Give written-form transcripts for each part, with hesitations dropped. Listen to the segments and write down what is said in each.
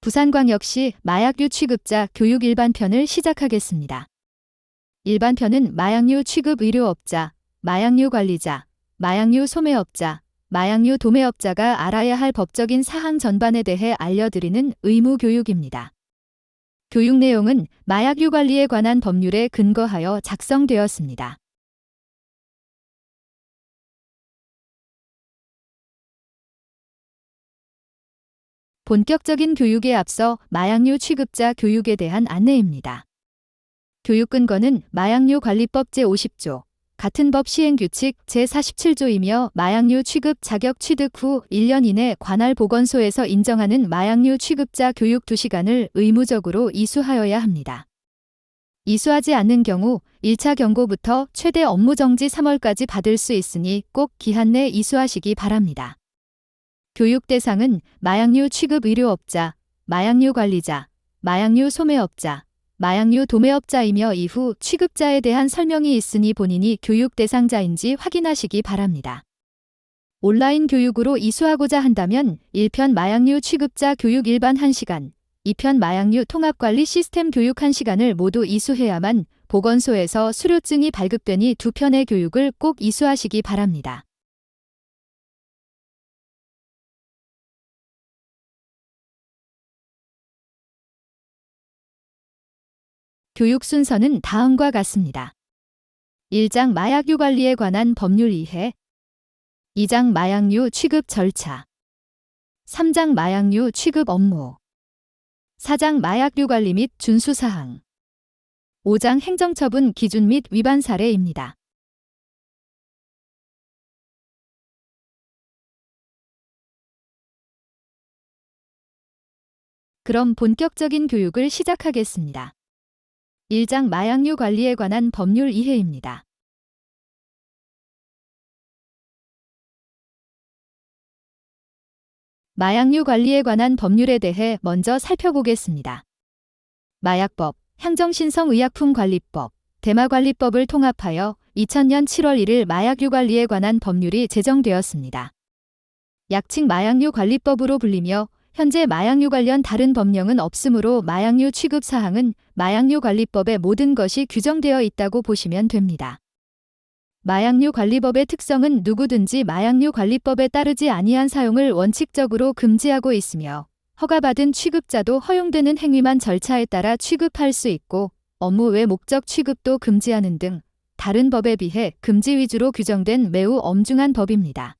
부산광역시 마약류 취급자 교육 일반편을 시작하겠습니다. 일반편은 마약류 취급 의료업자, 마약류 관리자, 마약류 소매업자, 마약류 도매업자가 알아야 할 법적인 사항 전반에 대해 알려드리는 의무 교육입니다. 교육 내용은 마약류 관리에 관한 법률에 근거하여 작성되었습니다. 본격적인 교육에 앞서 마약류 취급자 교육에 대한 안내입니다. 교육 근거는 마약류 관리법 제50조, 같은 법 시행규칙 제47조이며 마약류 취급 자격 취득 후 1년 이내 관할 보건소에서 인정하는 마약류 취급자 교육 2시간을 의무적으로 이수하여야 합니다. 이수하지 않는 경우 1차 경고부터 최대 업무정지 3월까지 받을 수 있으니 꼭 기한 내 이수하시기 바랍니다. 교육 대상은 마약류 취급 의료업자, 마약류 관리자, 마약류 소매업자, 마약류 도매업자이며 이후 취급자에 대한 설명이 있으니 본인이 교육 대상자인지 확인하시기 바랍니다. 온라인 교육으로 이수하고자 한다면 1편 마약류 취급자 교육 일반 1시간, 2편 마약류 통합관리 시스템 교육 1시간을 모두 이수해야만 보건소에서 수료증이 발급되니 2편의 교육을 꼭 이수하시기 바랍니다. 교육 순서는 다음과 같습니다. 1장 마약류 관리에 관한 법률 이해, 2장 마약류 취급 절차, 3장 마약류 취급 업무, 4장 마약류 관리 및 준수사항, 5장 행정처분 기준 및 위반 사례입니다. 그럼 본격적인 교육을 시작하겠습니다. 1장 마약류 관리에 관한 법률 이해입니다. 마약류 관리에 관한 법률에 대해 먼저 살펴보겠습니다. 마약법, 향정신성의약품관리법, 대마관리법을 통합하여 2000년 7월 1일 마약류 관리에 관한 법률이 제정되었습니다. 약칭 마약류 관리법으로 불리며 현재 마약류 관련 다른 법령은 없으므로 마약류 취급 사항은 마약류 관리법의 모든 것이 규정되어 있다고 보시면 됩니다. 마약류 관리법의 특성은 누구든지 마약류 관리법에 따르지 아니한 사용을 원칙적으로 금지하고 있으며 허가받은 취급자도 허용되는 행위만 절차에 따라 취급할 수 있고 업무 외 목적 취급도 금지하는 등 다른 법에 비해 금지 위주로 규정된 매우 엄중한 법입니다.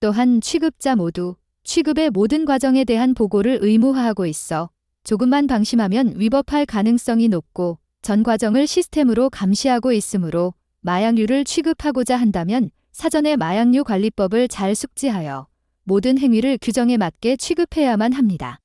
또한 취급자 모두 취급의 모든 과정에 대한 보고를 의무화하고 있어 조금만 방심하면 위법할 가능성이 높고 전 과정을 시스템으로 감시하고 있으므로 마약류를 취급하고자 한다면 사전에 마약류 관리법을 잘 숙지하여 모든 행위를 규정에 맞게 취급해야만 합니다.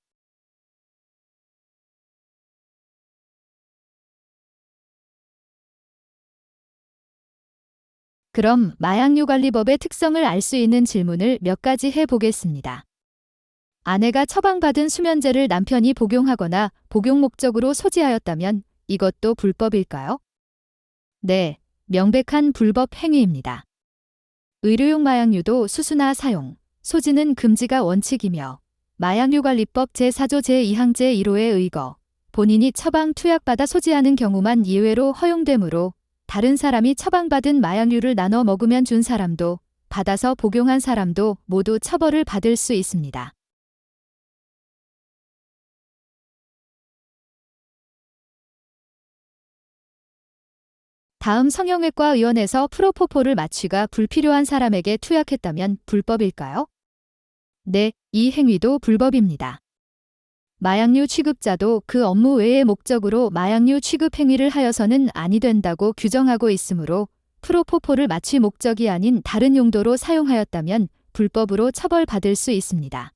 그럼 마약류 관리법의 특성을 알 수 있는 질문을 몇 가지 해보겠습니다. 아내가 처방받은 수면제를 남편이 복용하거나 복용 목적으로 소지하였다면 이것도 불법일까요? 네, 명백한 불법 행위입니다. 의료용 마약류도 수수나 사용, 소지는 금지가 원칙이며 마약류관리법 제4조 제2항 제1호에 의거 본인이 처방 투약받아 소지하는 경우만 예외로 허용되므로 다른 사람이 처방받은 마약류를 나눠 먹으면 준 사람도 받아서 복용한 사람도 모두 처벌을 받을 수 있습니다. 다음 성형외과 의원에서 프로포폴을 마취가 불필요한 사람에게 투약했다면 불법일까요? 네, 이 행위도 불법입니다. 마약류 취급자도 그 업무 외의 목적으로 마약류 취급 행위를 하여서는 아니 된다고 규정하고 있으므로 프로포폴을 마취 목적이 아닌 다른 용도로 사용하였다면 불법으로 처벌받을 수 있습니다.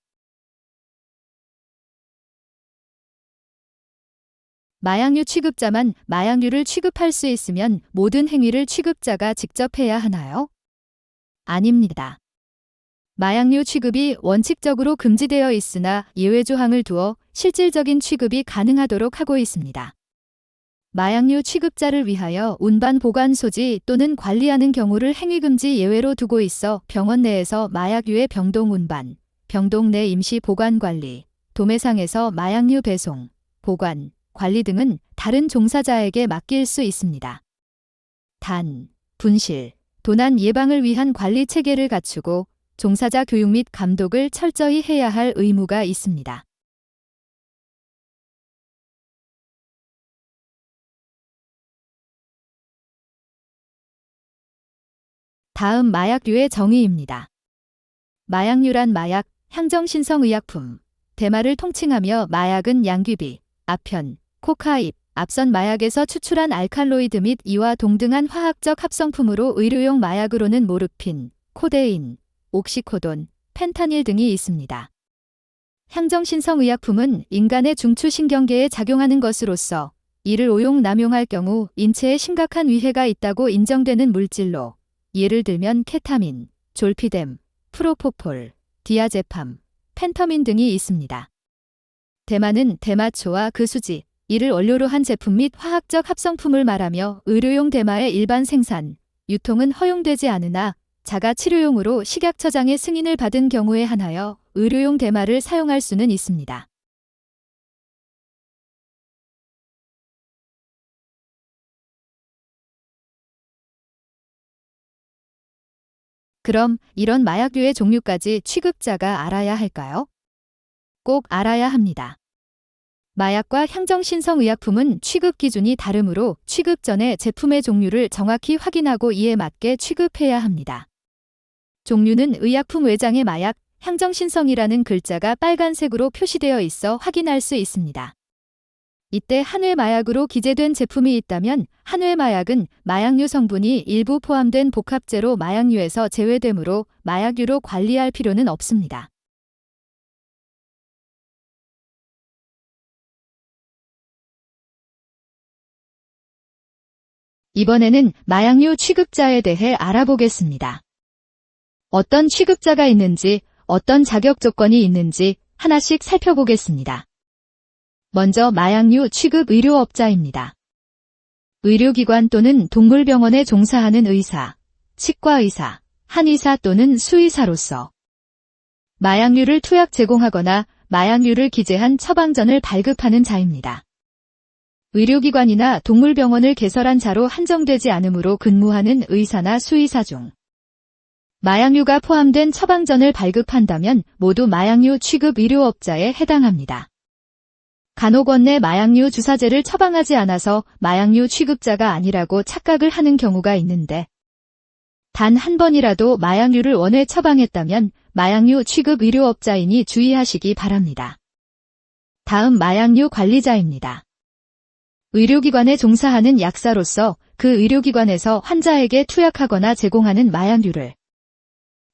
마약류 취급자만 마약류를 취급할 수 있으면 모든 행위를 취급자가 직접 해야 하나요? 아닙니다. 마약류 취급이 원칙적으로 금지되어 있으나 예외 조항을 두어 실질적인 취급이 가능하도록 하고 있습니다. 마약류 취급자를 위하여 운반 보관 소지 또는 관리하는 경우를 행위금지 예외로 두고 있어 병원 내에서 마약류의 병동 운반, 병동 내 임시 보관 관리, 도매상에서 마약류 배송, 보관, 관리 등은 다른 종사자에게 맡길 수 있습니다. 단, 분실, 도난 예방을 위한 관리 체계를 갖추고 종사자 교육 및 감독을 철저히 해야 할 의무가 있습니다. 다음 마약류의 정의입니다. 마약류란 마약, 향정신성의약품, 대마를 통칭하며 마약은 양귀비, 아편, 코카인, 앞선 마약에서 추출한 알칼로이드 및 이와 동등한 화학적 합성품으로 의료용 마약으로는 모르핀, 코데인, 옥시코돈, 펜타닐 등이 있습니다. 향정신성의약품은 인간의 중추신경계에 작용하는 것으로서 이를 오용 남용할 경우 인체에 심각한 위해가 있다고 인정되는 물질로 예를 들면 케타민, 졸피뎀, 프로포폴, 디아제팜, 펜터민 등이 있습니다. 대마는 대마초와 그 수지, 이를 원료로 한 제품 및 화학적 합성품을 말하며 의료용 대마의 일반 생산, 유통은 허용되지 않으나 자가 치료용으로 식약처장의 승인을 받은 경우에 한하여 의료용 대마를 사용할 수는 있습니다. 그럼 이런 마약류의 종류까지 취급자가 알아야 할까요? 꼭 알아야 합니다. 마약과 향정신성의약품은 취급 기준이 다르므로 취급 전에 제품의 종류를 정확히 확인하고 이에 맞게 취급해야 합니다. 종류는 의약품 외장에 마약, 향정신성이라는 글자가 빨간색으로 표시되어 있어 확인할 수 있습니다. 이때 한외 마약으로 기재된 제품이 있다면 한외 마약은 마약류 성분이 일부 포함된 복합제로 마약류에서 제외되므로 마약류로 관리할 필요는 없습니다. 이번에는 마약류 취급자에 대해 알아보겠습니다. 어떤 취급자가 있는지, 어떤 자격 조건이 있는지 하나씩 살펴보겠습니다. 먼저 마약류 취급 의료업자입니다. 의료기관 또는 동물병원에 종사하는 의사, 치과의사, 한의사 또는 수의사로서 마약류를 투약 제공하거나 마약류를 기재한 처방전을 발급하는 자입니다. 의료기관이나 동물병원을 개설한 자로 한정되지 않으므로 근무하는 의사나 수의사 중 마약류가 포함된 처방전을 발급한다면 모두 마약류 취급 의료업자에 해당합니다. 간혹원 내 마약류 주사제를 처방하지 않아서 마약류 취급자가 아니라고 착각을 하는 경우가 있는데 단 한 번이라도 마약류를 원해 처방했다면 마약류 취급 의료업자이니 주의하시기 바랍니다. 다음 마약류 관리자입니다. 의료기관에 종사하는 약사로서 그 의료기관에서 환자에게 투약하거나 제공하는 마약류를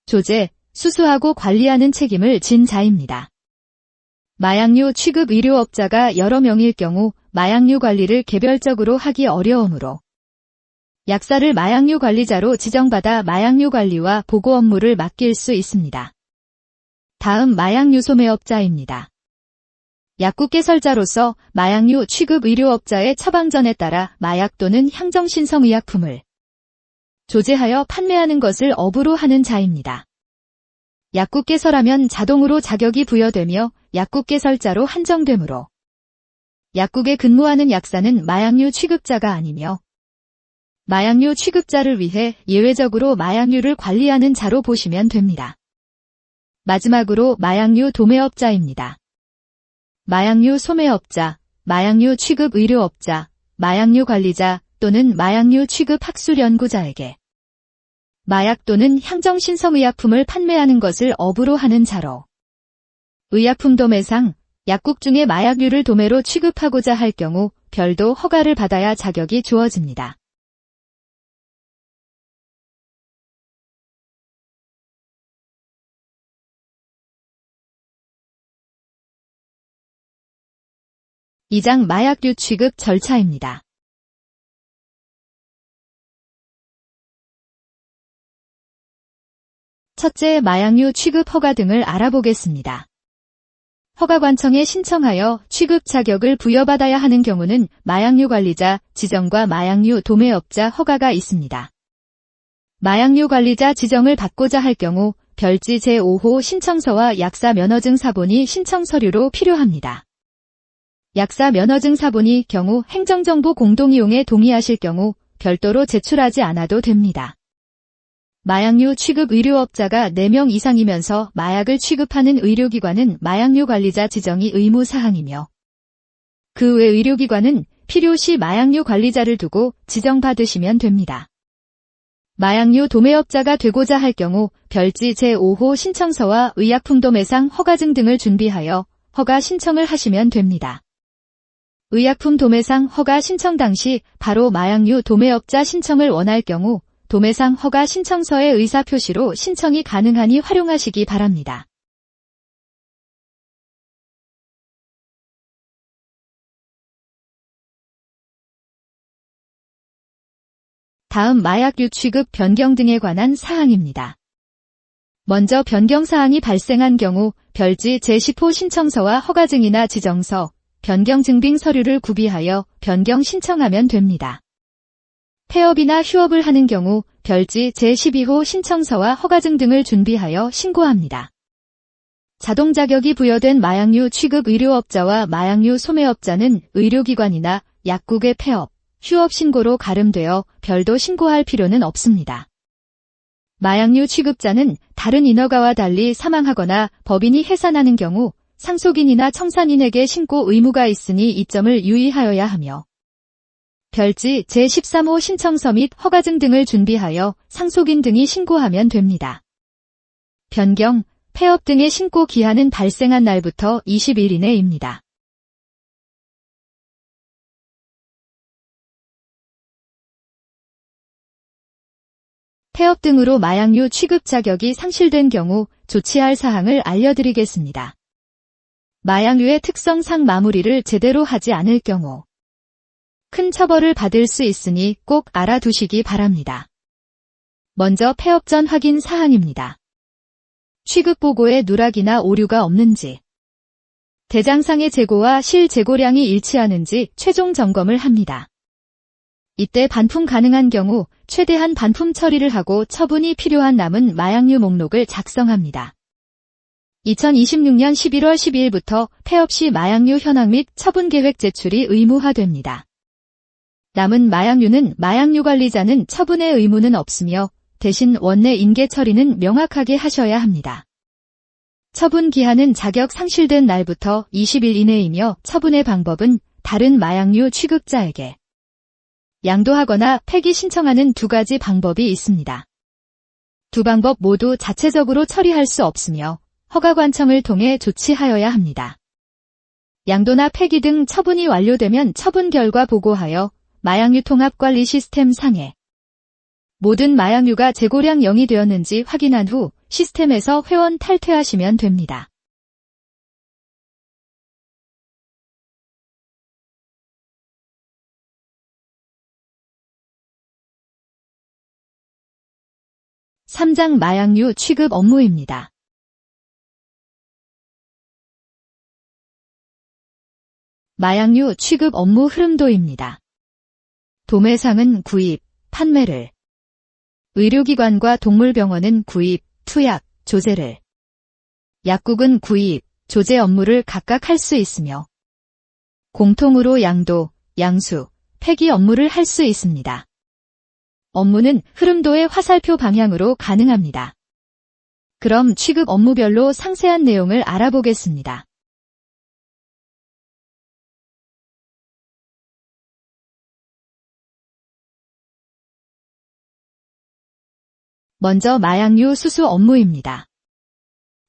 조제, 수수하고 관리하는 책임을 진 자입니다. 마약류 취급 의료업자가 여러 명일 경우 마약류 관리를 개별적으로 하기 어려우므로 약사를 마약류 관리자로 지정받아 마약류 관리와 보고 업무를 맡길 수 있습니다. 다음 마약류 소매업자입니다. 약국 개설자로서 마약류 취급 의료업자의 처방전에 따라 마약 또는 향정신성의약품을 조제하여 판매하는 것을 업으로 하는 자입니다. 약국 개설하면 자동으로 자격이 부여되며 약국 개설자로 한정되므로 약국에 근무하는 약사는 마약류 취급자가 아니며 마약류 취급자를 위해 예외적으로 마약류를 관리하는 자로 보시면 됩니다. 마지막으로 마약류 도매업자입니다. 마약류 소매업자, 마약류 취급 의료업자, 마약류 관리자 또는 마약류 취급 학술 연구자에게 마약 또는 향정신성의약품을 판매하는 것을 업으로 하는 자로 의약품 도매상, 약국 중에 마약류를 도매로 취급하고자 할 경우 별도 허가를 받아야 자격이 주어집니다. 이 장 마약류 취급 절차입니다. 첫째, 마약류 취급 허가 등을 알아보겠습니다. 허가관청에 신청하여 취급 자격을 부여받아야 하는 경우는 마약류 관리자 지정과 마약류 도매업자 허가가 있습니다. 마약류 관리자 지정을 받고자 할 경우 별지 제5호 신청서와 약사 면허증 사본이 신청 서류로 필요합니다. 약사 면허증 사본이 경우 행정정보 공동이용에 동의하실 경우 별도로 제출하지 않아도 됩니다. 마약류 취급 의료업자가 4명 이상이면서 마약을 취급하는 의료기관은 마약류 관리자 지정이 의무사항이며 그 외 의료기관은 필요시 마약류 관리자를 두고 지정받으시면 됩니다. 마약류 도매업자가 되고자 할 경우 별지 제5호 신청서와 의약품 도매상 허가증 등을 준비하여 허가 신청을 하시면 됩니다. 의약품 도매상 허가 신청 당시 바로 마약류 도매업자 신청을 원할 경우 도매상 허가 신청서의 의사표시로 신청이 가능하니 활용하시기 바랍니다. 다음 마약류 취급 변경 등에 관한 사항입니다. 먼저 변경 사항이 발생한 경우 별지 제10호 신청서와 허가증이나 지정서, 변경 증빙 서류를 구비하여 변경 신청하면 됩니다. 폐업이나 휴업을 하는 경우 별지 제12호 신청서와 허가증 등을 준비하여 신고합니다. 자동 자격이 부여된 마약류 취급 의료업자와 마약류 소매업자는 의료기관이나 약국의 폐업, 휴업 신고로 가름되어 별도 신고할 필요는 없습니다. 마약류 취급자는 다른 인허가와 달리 사망하거나 법인이 해산하는 경우 상속인이나 청산인에게 신고 의무가 있으니 이 점을 유의하여야 하며 별지 제13호 신청서 및 허가증 등을 준비하여 상속인 등이 신고하면 됩니다. 변경, 폐업 등의 신고 기한은 발생한 날부터 20일 이내입니다. 폐업 등으로 마약류 취급 자격이 상실된 경우 조치할 사항을 알려드리겠습니다. 마약류의 특성상 마무리를 제대로 하지 않을 경우 큰 처벌을 받을 수 있으니 꼭 알아두시기 바랍니다. 먼저 폐업 전 확인 사항입니다. 취급 보고에 누락이나 오류가 없는지, 대장상의 재고와 실재고량이 일치하는지 최종 점검을 합니다. 이때 반품 가능한 경우 최대한 반품 처리를 하고 처분이 필요한 남은 마약류 목록을 작성합니다. 2026년 11월 12일부터 폐업 시 마약류 현황 및 처분 계획 제출이 의무화됩니다. 남은 마약류는 마약류 관리자는 처분의 의무는 없으며 대신 원내 인계 처리는 명확하게 하셔야 합니다. 처분 기한은 자격 상실된 날부터 20일 이내이며 처분의 방법은 다른 마약류 취급자에게 양도하거나 폐기 신청하는 두 가지 방법이 있습니다. 두 방법 모두 자체적으로 처리할 수 없으며 허가관청을 통해 조치하여야 합니다. 양도나 폐기 등 처분이 완료되면 처분 결과 보고하여 마약류 통합관리 시스템 상에 모든 마약류가 재고량 0이 되었는지 확인한 후 시스템에서 회원 탈퇴하시면 됩니다. (3장) 마약류 취급 업무입니다. 마약류 취급 업무 흐름도입니다. 도매상은 구입, 판매를, 의료기관과 동물병원은 구입, 투약, 조제를, 약국은 구입, 조제 업무를 각각 할 수 있으며 공통으로 양도, 양수, 폐기 업무를 할 수 있습니다. 업무는 흐름도의 화살표 방향으로 가능합니다. 그럼 취급 업무별로 상세한 내용을 알아보겠습니다. 먼저 마약류 수수 업무입니다.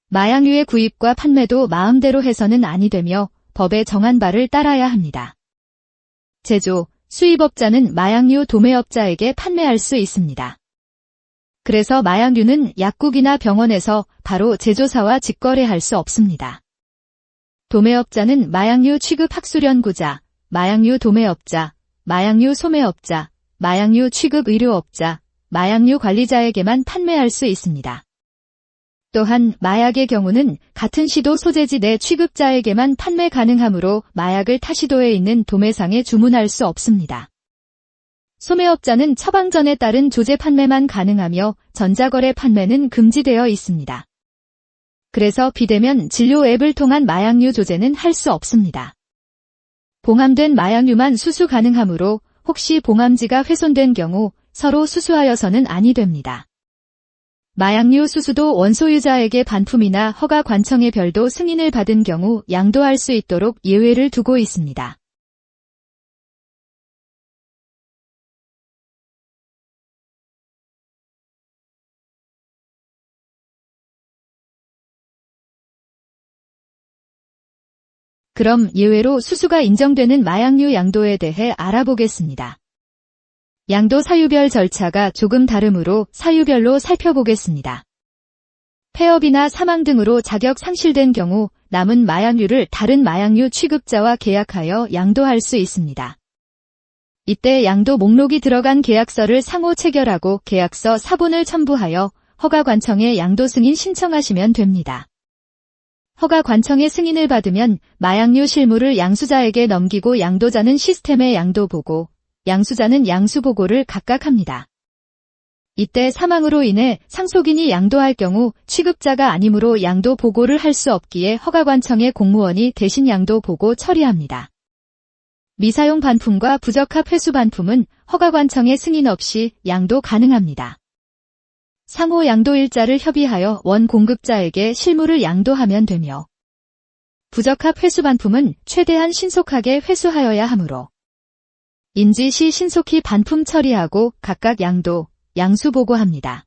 마약류의 구입과 판매도 마음대로 해서는 아니 되며 법에 정한 바를 따라야 합니다. 제조, 수입업자는 마약류 도매업자에게 판매할 수 있습니다. 그래서 마약류는 약국이나 병원에서 바로 제조사와 직거래할 수 없습니다. 도매업자는 마약류 취급 학술연구자, 마약류 도매업자, 마약류 소매업자, 마약류 취급 의료업자, 마약류 관리자에게만 판매할 수 있습니다. 또한 마약의 경우는 같은 시도 소재지 내 취급자에게만 판매 가능하므로 마약을 타시도에 있는 도매상에 주문할 수 없습니다. 소매업자는 처방전에 따른 조제 판매만 가능하며 전자거래 판매는 금지되어 있습니다. 그래서 비대면 진료 앱을 통한 마약류 조제는 할 수 없습니다. 봉함된 마약류만 수수 가능하므로 혹시 봉함지가 훼손된 경우 서로 수수하여서는 아니 됩니다. 마약류 수수도 원소유자에게 반품이나 허가 관청의 별도 승인을 받은 경우 양도할 수 있도록 예외를 두고 있습니다. 그럼 예외로 수수가 인정되는 마약류 양도에 대해 알아보겠습니다. 양도 사유별 절차가 조금 다르므로 사유별로 살펴보겠습니다. 폐업이나 사망 등으로 자격 상실된 경우 남은 마약류를 다른 마약류 취급자와 계약하여 양도할 수 있습니다. 이때 양도 목록이 들어간 계약서를 상호 체결하고 계약서 사본을 첨부하여 허가관청에 양도 승인 신청하시면 됩니다. 허가관청의 승인을 받으면 마약류 실물을 양수자에게 넘기고 양도자는 시스템에 양도보고, 양수자는 양수보고를 각각 합니다. 이때 사망으로 인해 상속인이 양도할 경우 취급자가 아니므로 양도보고를 할 수 없기에 허가관청의 공무원이 대신 양도보고 처리합니다. 미사용 반품과 부적합 회수 반품은 허가관청의 승인 없이 양도 가능합니다. 상호 양도일자를 협의하여 원 공급자에게 실물을 양도하면 되며 부적합 회수 반품은 최대한 신속하게 회수하여야 하므로 인지 시 신속히 반품 처리하고 각각 양도, 양수 보고합니다.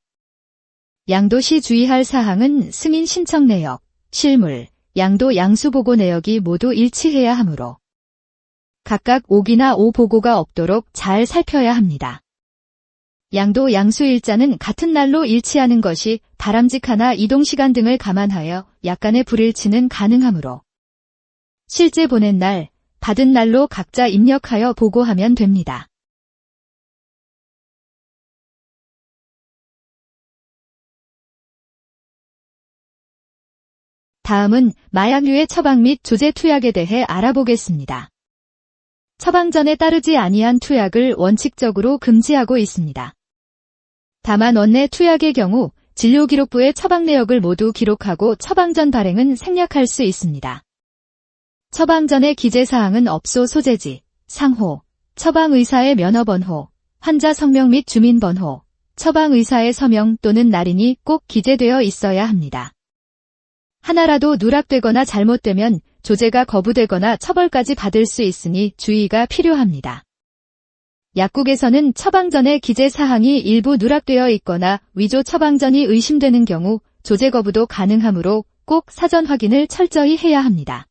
양도 시 주의할 사항은 승인 신청 내역, 실물, 양도 양수 보고 내역이 모두 일치해야 하므로 각각 오기나 오보고가 없도록 잘 살펴야 합니다. 양도 양수 일자는 같은 날로 일치하는 것이 바람직하나 이동시간 등을 감안하여 약간의 불일치는 가능하므로 실제 보낸 날, 받은 날로 각자 입력하여 보고하면 됩니다. 다음은 마약류의 처방 및 조제 투약에 대해 알아보겠습니다. 처방전에 따르지 아니한 투약을 원칙적으로 금지하고 있습니다. 다만 원내 투약의 경우 진료기록부에 처방 내역을 모두 기록하고 처방전 발행은 생략할 수 있습니다. 처방전의 기재사항은 업소 소재지, 상호, 처방의사의 면허번호, 환자 성명 및 주민번호, 처방의사의 서명 또는 날인이 꼭 기재되어 있어야 합니다. 하나라도 누락되거나 잘못되면 조제가 거부되거나 처벌까지 받을 수 있으니 주의가 필요합니다. 약국에서는 처방전의 기재사항이 일부 누락되어 있거나 위조 처방전이 의심되는 경우 조제 거부도 가능하므로 꼭 사전 확인을 철저히 해야 합니다.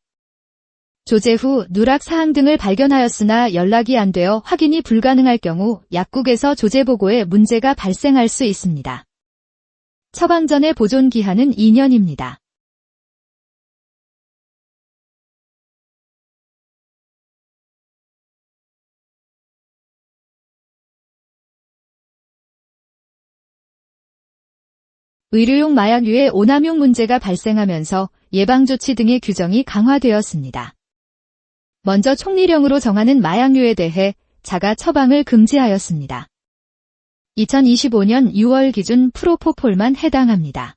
조제 후 누락 사항 등을 발견하였으나 연락이 안 되어 확인이 불가능할 경우 약국에서 조제 보고에 문제가 발생할 수 있습니다. 처방전의 보존 기한은 2년입니다. 의료용 마약류의 오남용 문제가 발생하면서 예방조치 등의 규정이 강화되었습니다. 먼저 총리령으로 정하는 마약류에 대해 자가 처방을 금지하였습니다. 2025년 6월 기준 프로포폴만 해당합니다.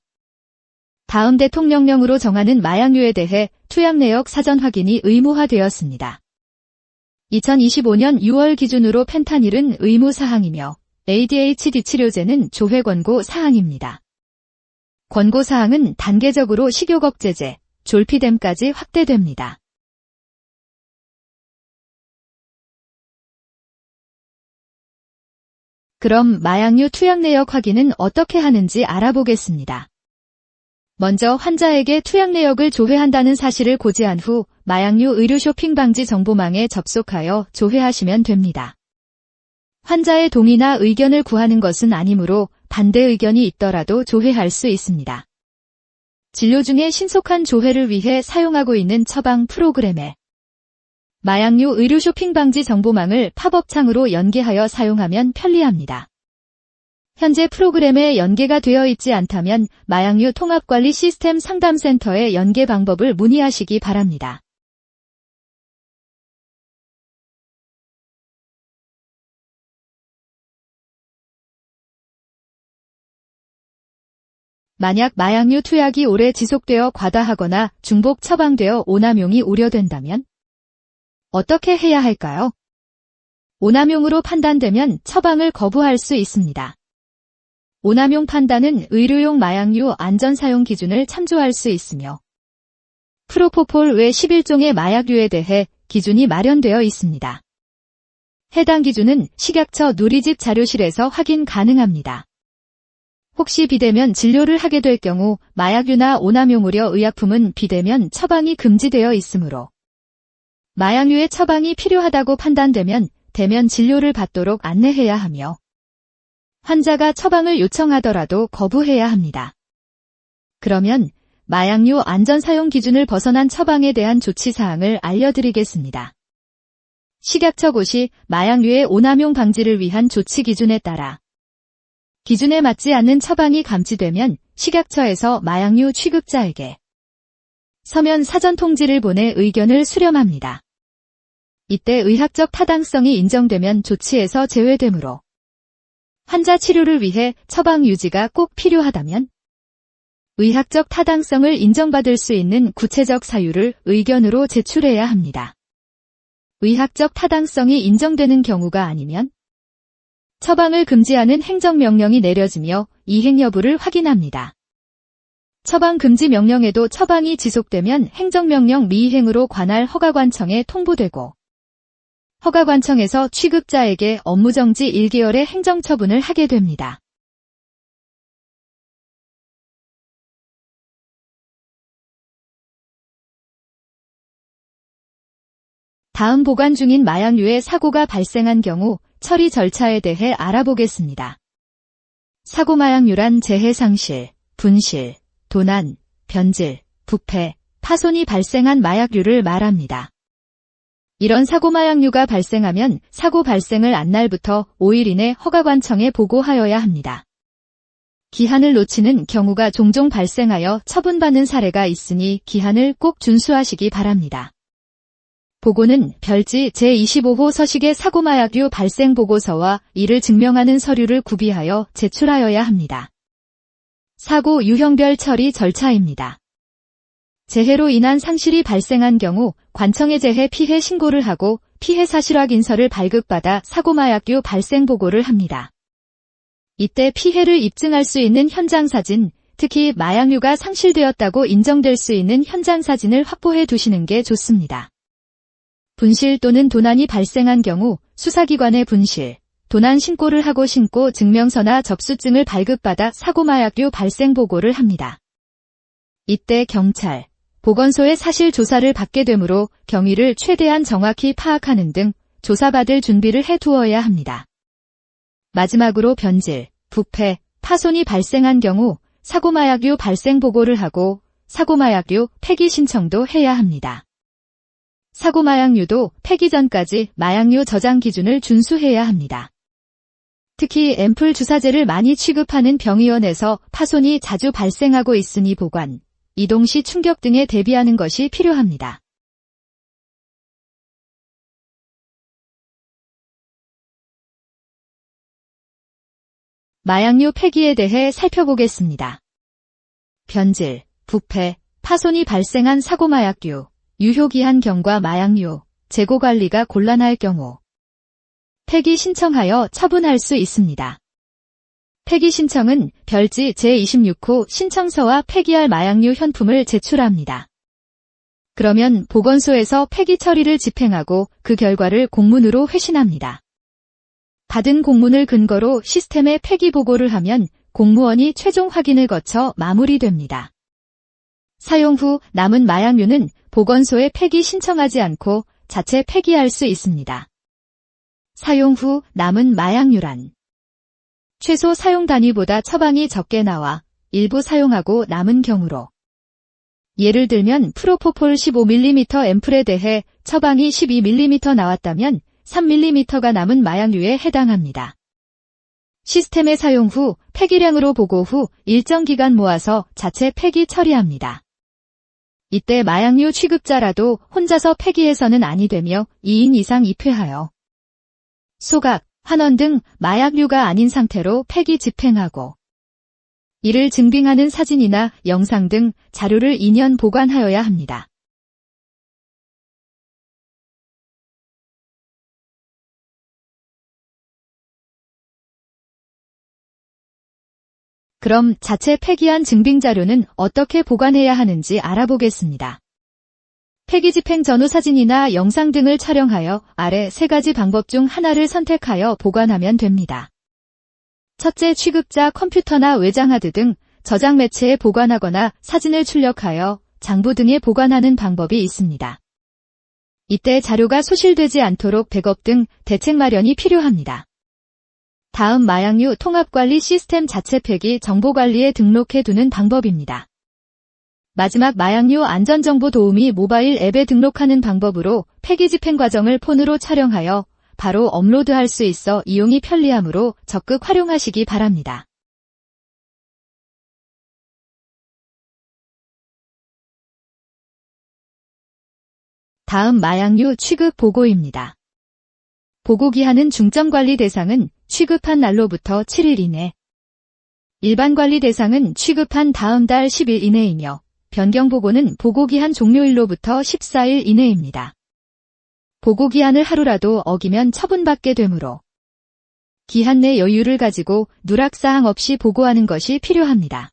다음 대통령령으로 정하는 마약류에 대해 투약 내역 사전 확인이 의무화되었습니다. 2025년 6월 기준으로 펜타닐은 의무사항이며 ADHD 치료제는 조회 권고 사항입니다. 권고사항은 단계적으로 식욕 억제제, 졸피뎀까지 확대됩니다. 그럼 마약류 투약 내역 확인은 어떻게 하는지 알아보겠습니다. 먼저 환자에게 투약 내역을 조회한다는 사실을 고지한 후 마약류 의료 쇼핑 방지 정보망에 접속하여 조회하시면 됩니다. 환자의 동의나 의견을 구하는 것은 아니므로 반대 의견이 있더라도 조회할 수 있습니다. 진료 중에 신속한 조회를 위해 사용하고 있는 처방 프로그램에 마약류 의료 쇼핑 방지 정보망을 팝업 창으로 연계하여 사용하면 편리합니다. 현재 프로그램에 연계가 되어 있지 않다면 마약류 통합관리 시스템 상담센터의 연계 방법을 문의하시기 바랍니다. 만약 마약류 투약이 오래 지속되어 과다하거나 중복 처방되어 오남용이 우려된다면 어떻게 해야 할까요? 오남용으로 판단되면 처방을 거부할 수 있습니다. 오남용 판단은 의료용 마약류 안전사용 기준을 참조할 수 있으며 프로포폴 외 11종의 마약류에 대해 기준이 마련되어 있습니다. 해당 기준은 식약처 누리집 자료실에서 확인 가능합니다. 혹시 비대면 진료를 하게 될 경우 마약류나 오남용 우려 의약품은 비대면 처방이 금지되어 있으므로 마약류의 처방이 필요하다고 판단되면 대면 진료를 받도록 안내해야 하며 환자가 처방을 요청하더라도 거부해야 합니다. 그러면 마약류 안전사용 기준을 벗어난 처방에 대한 조치사항을 알려드리겠습니다. 식약처고시 마약류의 오남용 방지를 위한 조치 기준에 따라 기준에 맞지 않는 처방이 감지되면 식약처에서 마약류 취급자에게 서면 사전 통지를 보내 의견을 수렴합니다. 이때 의학적 타당성이 인정되면 조치에서 제외되므로 환자 치료를 위해 처방 유지가 꼭 필요하다면 의학적 타당성을 인정받을 수 있는 구체적 사유를 의견으로 제출해야 합니다. 의학적 타당성이 인정되는 경우가 아니면 처방을 금지하는 행정명령이 내려지며 이행 여부를 확인합니다. 처방 금지 명령에도 처방이 지속되면 행정명령 미이행으로 관할 허가관청에 통보되고 허가관청에서 취급자에게 업무정지 1개월의 행정처분을 하게 됩니다. 다음 보관 중인 마약류의 사고가 발생한 경우 처리 절차에 대해 알아보겠습니다. 사고 마약류란 재해 상실, 분실, 도난, 변질, 부패, 파손이 발생한 마약류를 말합니다. 이런 사고 마약류가 발생하면 사고 발생을 안날부터 5일 이내 허가관청에 보고하여야 합니다. 기한을 놓치는 경우가 종종 발생하여 처분받는 사례가 있으니 기한을 꼭 준수하시기 바랍니다. 보고는 별지 제25호 서식의 사고마약류 발생 보고서와 이를 증명하는 서류를 구비하여 제출하여야 합니다. 사고 유형별 처리 절차입니다. 재해로 인한 상실이 발생한 경우 관청에 재해 피해 신고를 하고 피해 사실 확인서를 발급받아 사고마약류 발생 보고를 합니다. 이때 피해를 입증할 수 있는 현장 사진, 특히 마약류가 상실되었다고 인정될 수 있는 현장 사진을 확보해 두시는 게 좋습니다. 분실 또는 도난이 발생한 경우 수사기관에 분실, 도난 신고를 하고 신고 증명서나 접수증을 발급받아 사고마약류 발생 보고를 합니다. 이때 경찰, 보건소의 사실 조사를 받게 되므로 경위를 최대한 정확히 파악하는 등 조사받을 준비를 해두어야 합니다. 마지막으로 변질, 부패, 파손이 발생한 경우 사고마약류 발생 보고를 하고 사고마약류 폐기 신청도 해야 합니다. 사고마약류도 폐기 전까지 마약류 저장 기준을 준수해야 합니다. 특히 앰플 주사제를 많이 취급하는 병의원에서 파손이 자주 발생하고 있으니 보관, 이동 시 충격 등에 대비하는 것이 필요합니다. 마약류 폐기에 대해 살펴보겠습니다. 변질, 부패, 파손이 발생한 사고마약류, 유효기한 경과 마약류, 재고 관리가 곤란할 경우 폐기 신청하여 처분할 수 있습니다. 폐기 신청은 별지 제26호 신청서와 폐기할 마약류 현품을 제출합니다. 그러면 보건소에서 폐기 처리를 집행하고 그 결과를 공문으로 회신합니다. 받은 공문을 근거로 시스템에 폐기 보고를 하면 공무원이 최종 확인을 거쳐 마무리됩니다. 사용 후 남은 마약류는 보건소에 폐기 신청하지 않고 자체 폐기할 수 있습니다. 사용 후 남은 마약류란 최소 사용 단위보다 처방이 적게 나와 일부 사용하고 남은 경우로 예를 들면 프로포폴 15mm 앰플에 대해 처방이 12mm 나왔다면 3mm가 남은 마약류에 해당합니다. 시스템의 사용 후 폐기량으로 보고 후 일정 기간 모아서 자체 폐기 처리합니다. 이때 마약류 취급자라도 혼자서 폐기해서는 아니 되며 2인 이상 입회하여 소각, 환원 등 마약류가 아닌 상태로 폐기 집행하고 이를 증빙하는 사진이나 영상 등 자료를 2년 보관하여야 합니다. 그럼 자체 폐기한 증빙자료는 어떻게 보관해야 하는지 알아보겠습니다. 폐기 집행 전후 사진이나 영상 등을 촬영하여 아래 3가지 방법 중 하나를 선택하여 보관하면 됩니다. 첫째, 취급자 컴퓨터나 외장하드 등 저장 매체에 보관하거나 사진을 출력하여 장부 등에 보관하는 방법이 있습니다. 이때 자료가 소실되지 않도록 백업 등 대책 마련이 필요합니다. 다음, 마약류 통합관리 시스템 자체 폐기 정보관리에 등록해두는 방법입니다. 마지막, 마약류 안전정보 도우미 모바일 앱에 등록하는 방법으로 폐기 집행 과정을 폰으로 촬영하여 바로 업로드할 수 있어 이용이 편리하므로 적극 활용하시기 바랍니다. 다음, 마약류 취급 보고입니다. 보고기한은 중점관리 대상은 취급한 날로부터 7일 이내, 일반관리 대상은 취급한 다음 달 10일 이내이며 변경보고는 보고기한 종료일로부터 14일 이내입니다. 보고기한을 하루라도 어기면 처분받게 되므로 기한 내 여유를 가지고 누락사항 없이 보고하는 것이 필요합니다.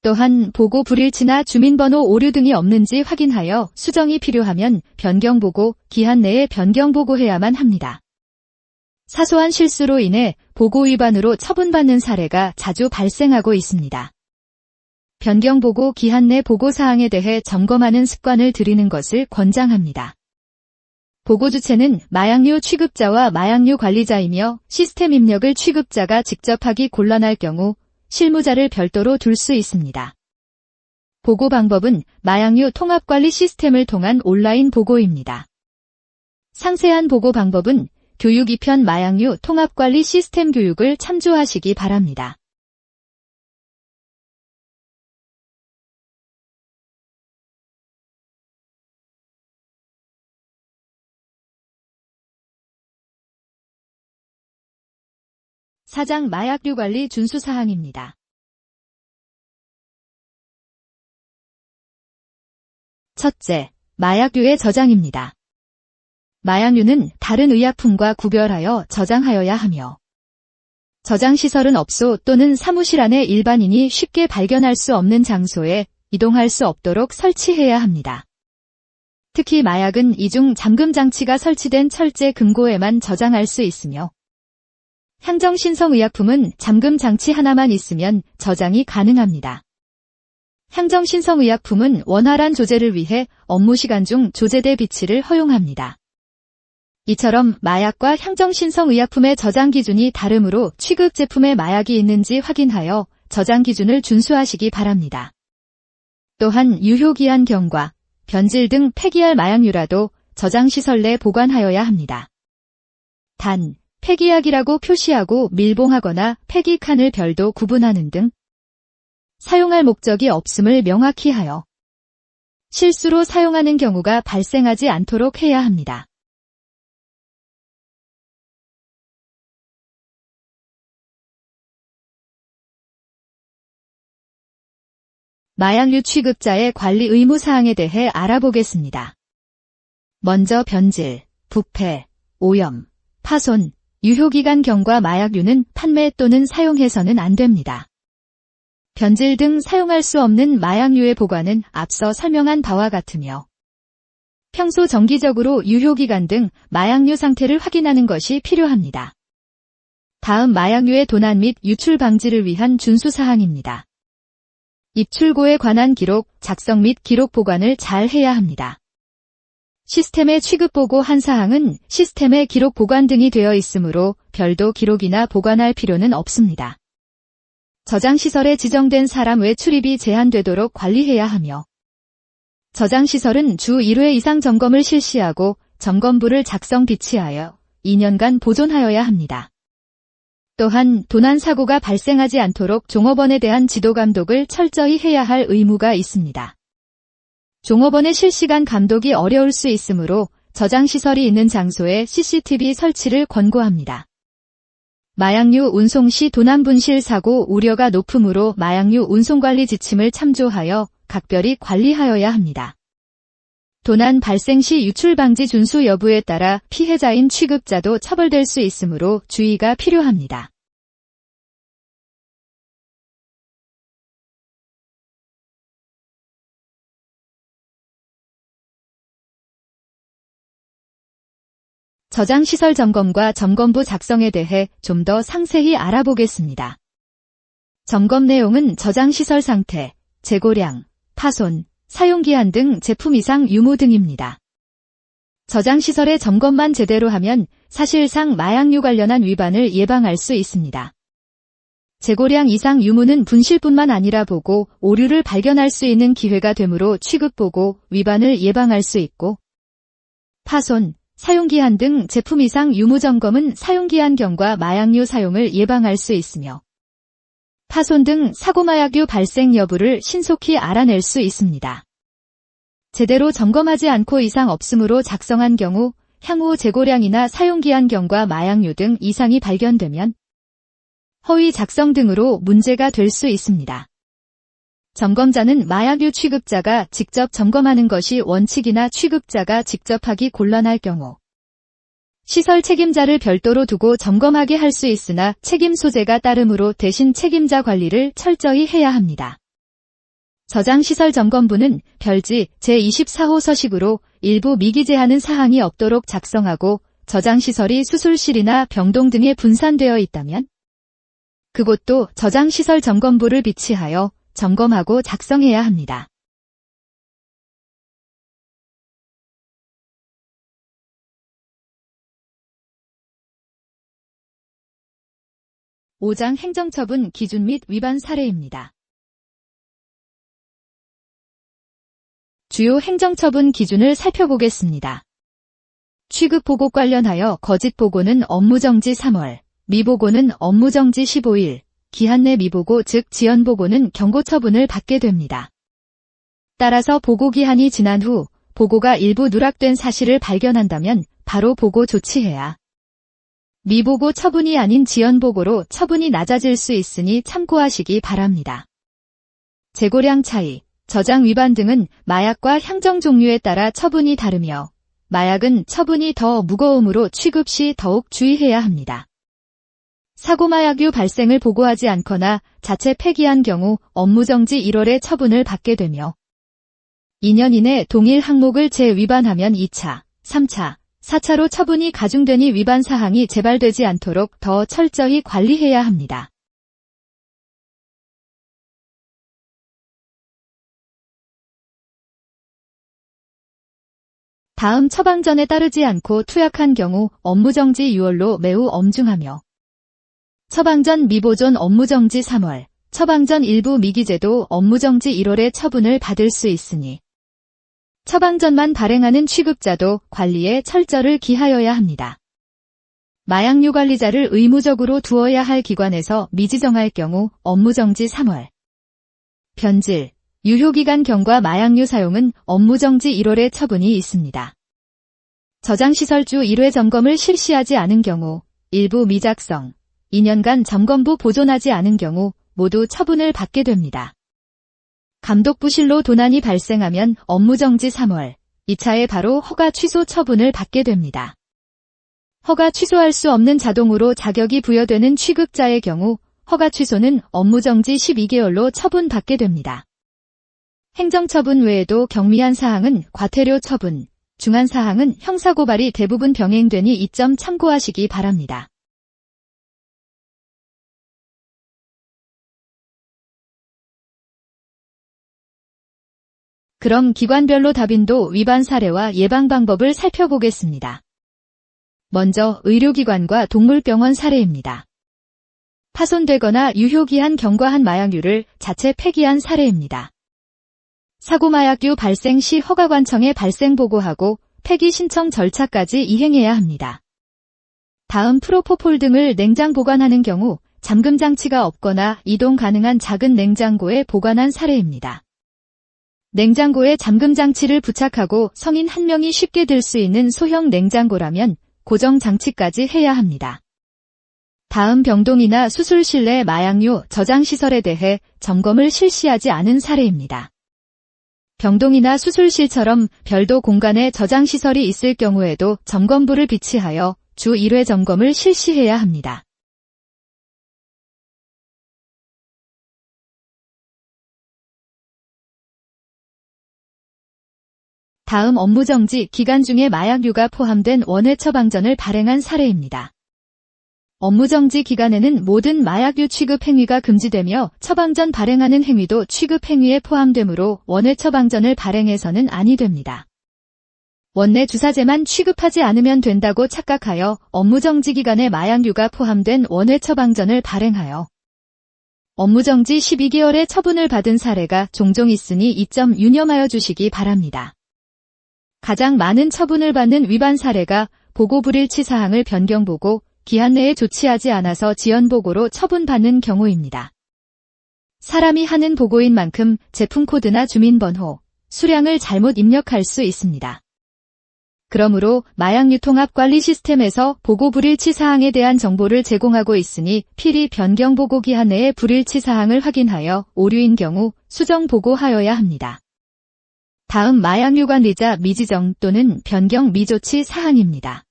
또한 보고 불일치나 주민번호 오류 등이 없는지 확인하여 수정이 필요하면 변경보고 기한 내에 변경보고해야만 합니다. 사소한 실수로 인해 보고 위반으로 처분받는 사례가 자주 발생하고 있습니다. 변경보고 기한 내 보고사항에 대해 점검하는 습관을 들이는 것을 권장합니다. 보고 주체는 마약류 취급자와 마약류 관리자이며 시스템 입력을 취급자가 직접 하기 곤란할 경우 실무자를 별도로 둘 수 있습니다. 보고 방법은 마약류 통합관리 시스템을 통한 온라인 보고입니다. 상세한 보고 방법은 교육 2편 마약류 통합관리 시스템 교육을 참조하시기 바랍니다. 사장 마약류 관리 준수 사항입니다. 첫째, 마약류의 저장입니다. 마약류는 다른 의약품과 구별하여 저장하여야 하며 저장시설은 업소 또는 사무실 안에 일반인이 쉽게 발견할 수 없는 장소에 이동할 수 없도록 설치해야 합니다. 특히 마약은 이중 잠금 장치가 설치된 철제 금고에만 저장할 수 있으며 향정신성의약품은 잠금 장치 하나만 있으면 저장이 가능합니다. 향정신성의약품은 원활한 조제를 위해 업무 시간 중 조제대 비치를 허용합니다. 이처럼 마약과 향정신성의약품의 저장 기준이 다르므로 취급 제품에 마약이 있는지 확인하여 저장 기준을 준수하시기 바랍니다. 또한 유효기한 경과, 변질 등 폐기할 마약류라도 저장시설 내 보관하여야 합니다. 단, 폐기약이라고 표시하고 밀봉하거나 폐기칸을 별도 구분하는 등 사용할 목적이 없음을 명확히 하여 실수로 사용하는 경우가 발생하지 않도록 해야 합니다. 마약류 취급자의 관리 의무 사항에 대해 알아보겠습니다. 먼저 변질, 부패, 오염, 파손, 유효기간 경과 마약류는 판매 또는 사용해서는 안 됩니다. 변질 등 사용할 수 없는 마약류의 보관은 앞서 설명한 바와 같으며 평소 정기적으로 유효기간 등 마약류 상태를 확인하는 것이 필요합니다. 다음, 마약류의 도난 및 유출 방지를 위한 준수사항입니다. 입출고에 관한 기록, 작성 및 기록 보관을 잘 해야 합니다. 시스템의 취급보고 한 사항은 시스템의 기록 보관 등이 되어 있으므로 별도 기록이나 보관할 필요는 없습니다. 저장시설에 지정된 사람 외 출입이 제한되도록 관리해야 하며 저장시설은 주 1회 이상 점검을 실시하고 점검부를 작성 비치하여 2년간 보존하여야 합니다. 또한 도난 사고가 발생하지 않도록 종업원에 대한 지도 감독을 철저히 해야 할 의무가 있습니다. 종업원의 실시간 감독이 어려울 수 있으므로 저장시설이 있는 장소에 CCTV 설치를 권고합니다. 마약류 운송 시 도난 분실 사고 우려가 높으므로 마약류 운송관리 지침을 참조하여 각별히 관리하여야 합니다. 도난 발생 시 유출 방지 준수 여부에 따라 피해자인 취급자도 처벌될 수 있으므로 주의가 필요합니다. 저장시설 점검과 점검부 작성에 대해 좀 더 상세히 알아보겠습니다. 점검 내용은 저장시설 상태, 재고량, 파손, 사용기한 등 제품 이상 유무 등입니다. 저장시설의 점검만 제대로 하면 사실상 마약류 관련한 위반을 예방할 수 있습니다. 재고량 이상 유무는 분실뿐만 아니라 보고 오류를 발견할 수 있는 기회가 되므로 취급보고 위반을 예방할 수 있고, 파손, 사용기한 등 제품 이상 유무 점검은 사용기한 경과 마약류 사용을 예방할 수 있으며 파손 등 사고마약류 발생 여부를 신속히 알아낼 수 있습니다. 제대로 점검하지 않고 이상 없음으로 작성한 경우 향후 재고량이나 사용기한 경과 마약류 등 이상이 발견되면 허위 작성 등으로 문제가 될 수 있습니다. 점검자는 마약류 취급자가 직접 점검하는 것이 원칙이나 취급자가 직접 하기 곤란할 경우 시설 책임자를 별도로 두고 점검하게 할 수 있으나 책임 소재가 따르므로 대신 책임자 관리를 철저히 해야 합니다. 저장시설 점검부는 별지 제24호 서식으로 일부 미기재하는 사항이 없도록 작성하고 저장시설이 수술실이나 병동 등에 분산되어 있다면 그곳도 저장시설 점검부를 비치하여 점검하고 작성해야 합니다. (5장) 행정처분 기준 및 위반 사례입니다. 주요 행정처분 기준을 살펴보겠습니다. 취급보고 관련하여 거짓보고는 업무정지 3월, 미보고는 업무정지 15일, 기한 내 미보고 즉 지연보고는 경고처분을 받게 됩니다. 따라서 보고기한이 지난 후 보고가 일부 누락된 사실을 발견한다면 바로 보고 조치해야 미보고 처분이 아닌 지연보고로 처분이 낮아질 수 있으니 참고하시기 바랍니다. 재고량 차이, 저장 위반 등은 마약과 향정 종류에 따라 처분이 다르며 마약은 처분이 더 무거우므로 취급 시 더욱 주의해야 합니다. 사고마약류 발생을 보고하지 않거나 자체 폐기한 경우 업무정지 1월에 처분을 받게 되며 2년 이내 동일 항목을 재위반하면 2차, 3차, 4차로 처분이 가중되니 위반 사항이 재발되지 않도록 더 철저히 관리해야 합니다. 다음 처방전에 따르지 않고 투약한 경우 업무정지 6월로 매우 엄중하며 처방전 미보존 업무정지 3월, 처방전 일부 미기재도 업무정지 1월에 처분을 받을 수 있으니 처방전만 발행하는 취급자도 관리에 철저를 기하여야 합니다. 마약류 관리자를 의무적으로 두어야 할 기관에서 미지정할 경우 업무정지 3월, 변질, 유효기간 경과 마약류 사용은 업무정지 1월에 처분이 있습니다. 저장시설주 1회 점검을 실시하지 않은 경우 일부 미작성, 2년간 점검부 보존하지 않은 경우 모두 처분을 받게 됩니다. 감독부실로 도난이 발생하면 업무정지 3월, 2차에 바로 허가 취소 처분을 받게 됩니다. 허가 취소할 수 없는 자동으로 자격이 부여되는 취급자의 경우 허가 취소는 업무정지 12개월로 처분받게 됩니다. 행정처분 외에도 경미한 사항은 과태료 처분, 중한 사항은 형사고발이 대부분 병행되니 이 점 참고하시기 바랍니다. 그럼 기관별로 다빈도 위반 사례와 예방 방법을 살펴보겠습니다. 먼저 의료기관과 동물병원 사례입니다. 파손되거나 유효기한 경과한 마약류를 자체 폐기한 사례입니다. 사고마약류 발생 시 허가관청에 발생 보고하고 폐기 신청 절차까지 이행해야 합니다. 다음 프로포폴 등을 냉장 보관하는 경우 잠금 장치가 없거나 이동 가능한 작은 냉장고에 보관한 사례입니다. 냉장고에 잠금 장치를 부착하고 성인 1명이 쉽게 들 수 있는 소형 냉장고라면 고정 장치까지 해야 합니다. 다음 병동이나 수술실 내 마약류 저장시설에 대해 점검을 실시하지 않은 사례입니다. 병동이나 수술실처럼 별도 공간에 저장시설이 있을 경우에도 점검부를 비치하여 주 1회 점검을 실시해야 합니다. 다음 업무정지 기간 중에 마약류가 포함된 원회 처방전을 발행한 사례입니다. 업무정지 기간에는 모든 마약류 취급 행위가 금지되며 처방전 발행하는 행위도 취급 행위에 포함되므로 원회 처방전을 발행해서는 아니 됩니다. 원내 주사제만 취급하지 않으면 된다고 착각하여 업무정지 기간에 마약류가 포함된 원회 처방전을 발행하여 업무정지 12개월의 처분을 받은 사례가 종종 있으니 이 점 유념하여 주시기 바랍니다. 가장 많은 처분을 받는 위반 사례가 보고 불일치 사항을 변경보고 기한 내에 조치하지 않아서 지연보고로 처분받는 경우입니다. 사람이 하는 보고인 만큼 제품 코드나 주민번호, 수량을 잘못 입력할 수 있습니다. 그러므로 마약유통합관리 시스템에서 보고 불일치 사항에 대한 정보를 제공하고 있으니 필히 변경 보고 기한 내에 불일치 사항을 확인하여 오류인 경우 수정 보고하여야 합니다. 다음 마약류 관리자 미지정 또는 변경 미조치 사항입니다.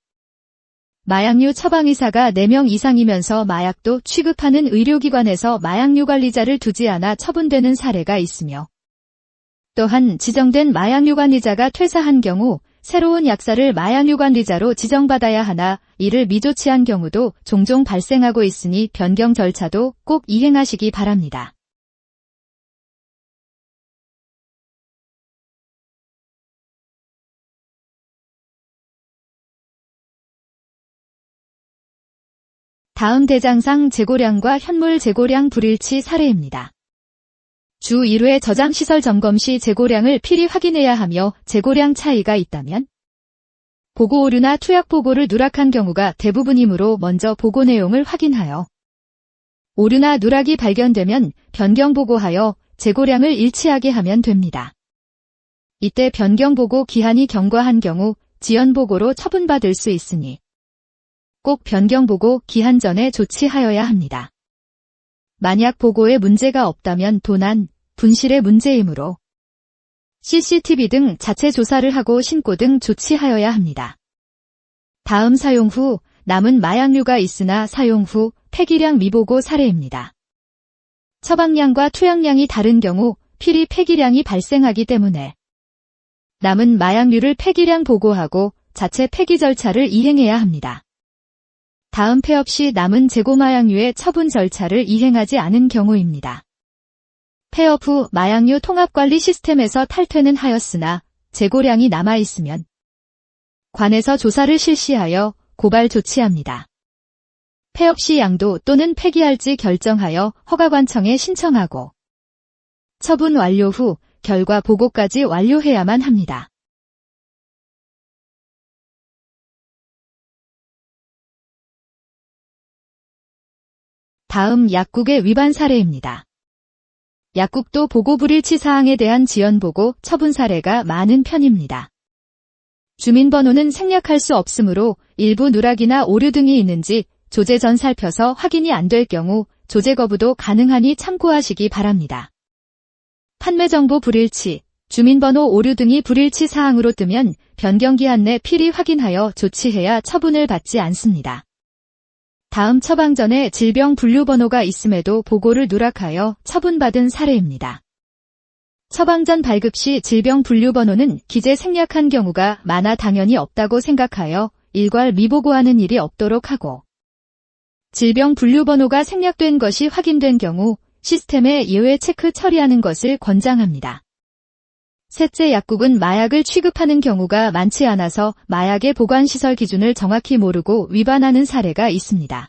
마약류 처방의사가 4명 이상이면서 마약도 취급하는 의료기관에서 마약류 관리자를 두지 않아 처분되는 사례가 있으며 또한 지정된 마약류 관리자가 퇴사한 경우 새로운 약사를 마약류 관리자로 지정받아야 하나 이를 미조치한 경우도 종종 발생하고 있으니 변경 절차도 꼭 이행하시기 바랍니다. 다음 대장상 재고량과 현물 재고량 불일치 사례입니다. 주 1회 저장시설 점검 시 재고량을 필히 확인해야 하며 재고량 차이가 있다면 보고 오류나 투약 보고를 누락한 경우가 대부분이므로 먼저 보고 내용을 확인하여 오류나 누락이 발견되면 변경 보고하여 재고량을 일치하게 하면 됩니다. 이때 변경 보고 기한이 경과한 경우 지연 보고로 처분받을 수 있으니 꼭 변경 보고 기한 전에 조치하여야 합니다. 만약 보고에 문제가 없다면 도난, 분실의 문제이므로 CCTV 등 자체 조사를 하고 신고 등 조치하여야 합니다. 다음 사용 후 남은 마약류가 있으나 사용 후 폐기량 미보고 사례입니다. 처방량과 투약량이 다른 경우 필히 폐기량이 발생하기 때문에 남은 마약류를 폐기량 보고하고 자체 폐기 절차를 이행해야 합니다. 다음 폐업 시 남은 재고 마약류의 처분 절차를 이행하지 않은 경우입니다. 폐업 후 마약류 통합관리 시스템에서 탈퇴는 하였으나 재고량이 남아있으면 관에서 조사를 실시하여 고발 조치합니다. 폐업 시 양도 또는 폐기할지 결정하여 허가관청에 신청하고 처분 완료 후 결과 보고까지 완료해야만 합니다. 다음 약국의 위반 사례입니다. 약국도 보고 불일치 사항에 대한 지연보고 처분 사례가 많은 편입니다. 주민번호는 생략할 수 없으므로 일부 누락이나 오류 등이 있는지 조제 전 살펴서 확인이 안 될 경우 조제 거부도 가능하니 참고하시기 바랍니다. 판매정보 불일치, 주민번호 오류 등이 불일치 사항으로 뜨면 변경기한 내 필히 확인하여 조치해야 처분을 받지 않습니다. 다음 처방전에 질병 분류번호가 있음에도 보고를 누락하여 처분받은 사례입니다. 처방전 발급 시 질병 분류번호는 기재 생략한 경우가 많아 당연히 없다고 생각하여 일괄 미보고하는 일이 없도록 하고 질병 분류번호가 생략된 것이 확인된 경우 시스템에 예외 체크 처리하는 것을 권장합니다. 셋째, 약국은 마약을 취급하는 경우가 많지 않아서 마약의 보관시설 기준을 정확히 모르고 위반하는 사례가 있습니다.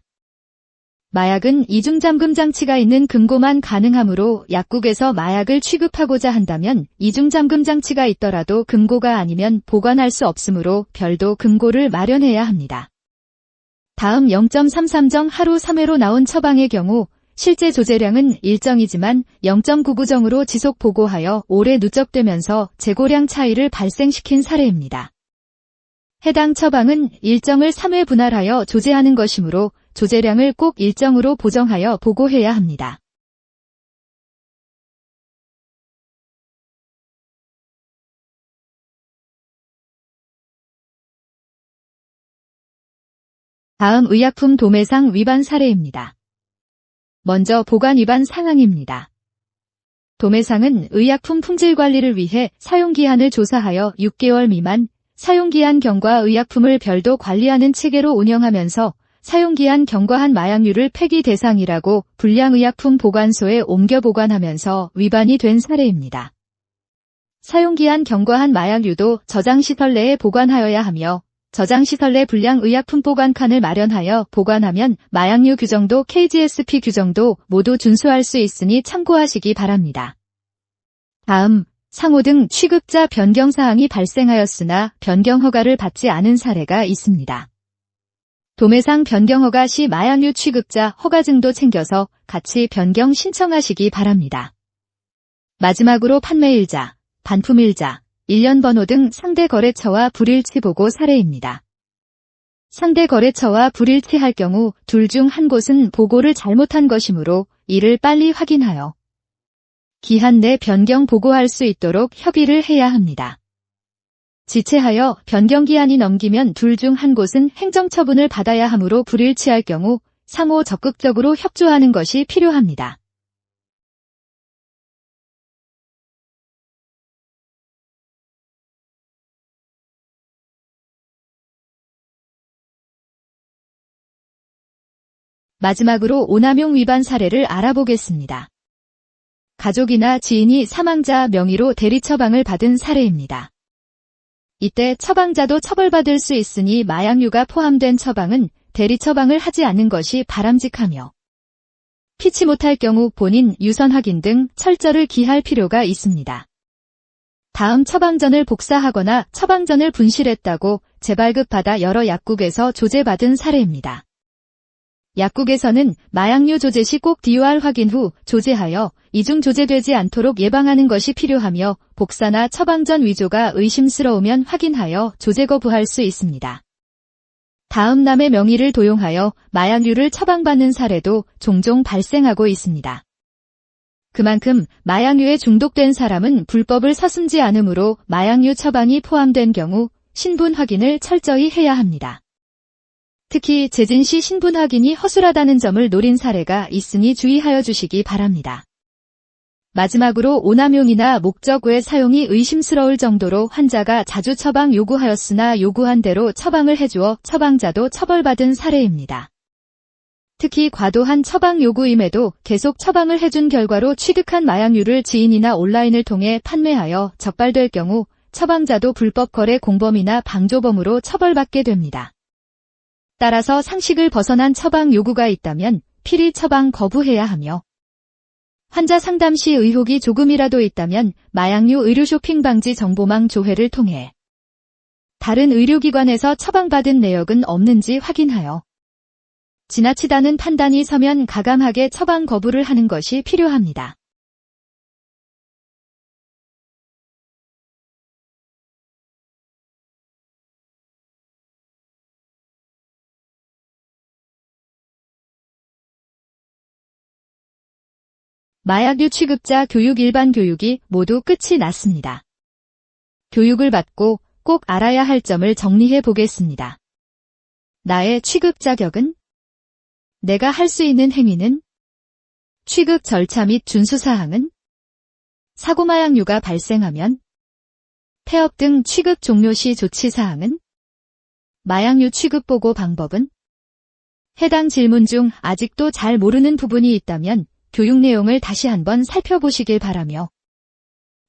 마약은 이중잠금 장치가 있는 금고만 가능하므로 약국에서 마약을 취급하고자 한다면 이중잠금 장치가 있더라도 금고가 아니면 보관할 수 없으므로 별도 금고를 마련해야 합니다. 다음 0.33정 하루 3회로 나온 처방의 경우 실제 조제량은 일정이지만 0.99정으로 지속 보고하여 오래 누적되면서 재고량 차이를 발생시킨 사례입니다. 해당 처방은 일정을 3회 분할하여 조제하는 것이므로 조제량을 꼭 일정으로 보정하여 보고해야 합니다. 다음 의약품 도매상 위반 사례입니다. 먼저 보관 위반 상황입니다. 도매상은 의약품 품질 관리를 위해 사용기한을 조사하여 6개월 미만, 사용기한 경과 의약품을 별도 관리하는 체계로 운영하면서 사용기한 경과한 마약류를 폐기 대상이라고 불량의약품 보관소에 옮겨 보관하면서 위반이 된 사례입니다. 사용기한 경과한 마약류도 저장시설 내에 보관하여야 하며 저장시설 내 불량의약품 보관칸을 마련하여 보관하면 마약류 규정도 KGSP 규정도 모두 준수할 수 있으니 참고하시기 바랍니다. 다음, 상호 등 취급자 변경사항이 발생하였으나 변경 허가를 받지 않은 사례가 있습니다. 도매상 변경 허가 시 마약류 취급자 허가증도 챙겨서 같이 변경 신청하시기 바랍니다. 마지막으로 판매일자, 반품일자, 일련 번호 등 상대 거래처와 불일치 보고 사례입니다. 상대 거래처와 불일치할 경우 둘 중 한 곳은 보고를 잘못한 것이므로 이를 빨리 확인하여 기한 내 변경 보고할 수 있도록 협의를 해야 합니다. 지체하여 변경기한이 넘기면 둘 중 한 곳은 행정처분을 받아야 하므로 불일치할 경우 상호 적극적으로 협조하는 것이 필요합니다. 마지막으로 오남용 위반 사례를 알아보겠습니다. 가족이나 지인이 사망자 명의로 대리 처방을 받은 사례입니다. 이때 처방자도 처벌받을 수 있으니 마약류가 포함된 처방은 대리 처방을 하지 않는 것이 바람직하며 피치 못할 경우 본인 유선 확인 등 철저를 기할 필요가 있습니다. 다음 처방전을 복사하거나 처방전을 분실했다고 재발급받아 여러 약국에서 조제받은 사례입니다. 약국에서는 마약류 조제 시 꼭 DOR 확인 후 조제하여 이중 조제되지 않도록 예방하는 것이 필요하며 복사나 처방전 위조가 의심스러우면 확인하여 조제 거부할 수 있습니다. 다음 남의 명의를 도용하여 마약류를 처방받는 사례도 종종 발생하고 있습니다. 그만큼 마약류에 중독된 사람은 불법을 서슴지 않으므로 마약류 처방이 포함된 경우 신분 확인을 철저히 해야 합니다. 특히 재진 시 신분 확인이 허술하다는 점을 노린 사례가 있으니 주의하여 주시기 바랍니다. 마지막으로 오남용이나 목적 외 사용이 의심스러울 정도로 환자가 자주 처방 요구하였으나 요구한 대로 처방을 해주어 처방자도 처벌받은 사례입니다. 특히 과도한 처방 요구임에도 계속 처방을 해준 결과로 취득한 마약류를 지인이나 온라인을 통해 판매하여 적발될 경우 처방자도 불법 거래 공범이나 방조범으로 처벌받게 됩니다. 따라서 상식을 벗어난 처방 요구가 있다면 필히 처방 거부해야 하며 환자 상담 시 의혹이 조금이라도 있다면 마약류 의료 쇼핑 방지 정보망 조회를 통해 다른 의료기관에서 처방받은 내역은 없는지 확인하여 지나치다는 판단이 서면 가감하게 처방 거부를 하는 것이 필요합니다. 마약류 취급자 교육 일반 교육이 모두 끝이 났습니다. 교육을 받고 꼭 알아야 할 점을 정리해 보겠습니다. 나의 취급 자격은? 내가 할 수 있는 행위는? 취급 절차 및 준수사항은? 사고마약류가 발생하면? 폐업 등 취급 종료 시 조치사항은? 마약류 취급 보고 방법은? 해당 질문 중 아직도 잘 모르는 부분이 있다면 교육 내용을 다시 한번 살펴보시길 바라며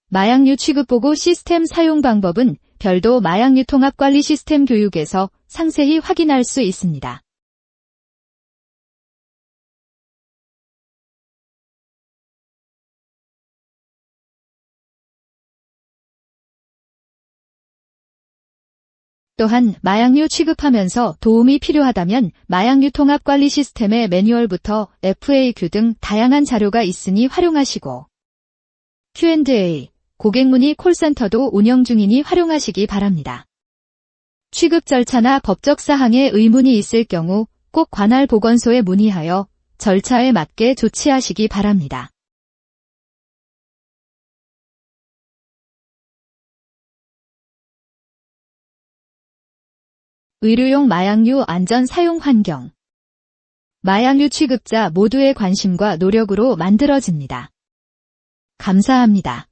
마약류 취급보고 시스템 사용 방법은 별도 마약류 통합관리 시스템 교육에서 상세히 확인할 수 있습니다. 또한 마약류 취급하면서 도움이 필요하다면 마약류 통합관리 시스템의 매뉴얼부터 FAQ 등 다양한 자료가 있으니 활용하시고 Q&A, 고객 문의 콜센터도 운영 중이니 활용하시기 바랍니다. 취급 절차나 법적 사항에 의문이 있을 경우 꼭 관할 보건소에 문의하여 절차에 맞게 조치하시기 바랍니다. 의료용 마약류 안전 사용 환경. 마약류 취급자 모두의 관심과 노력으로 만들어집니다. 감사합니다.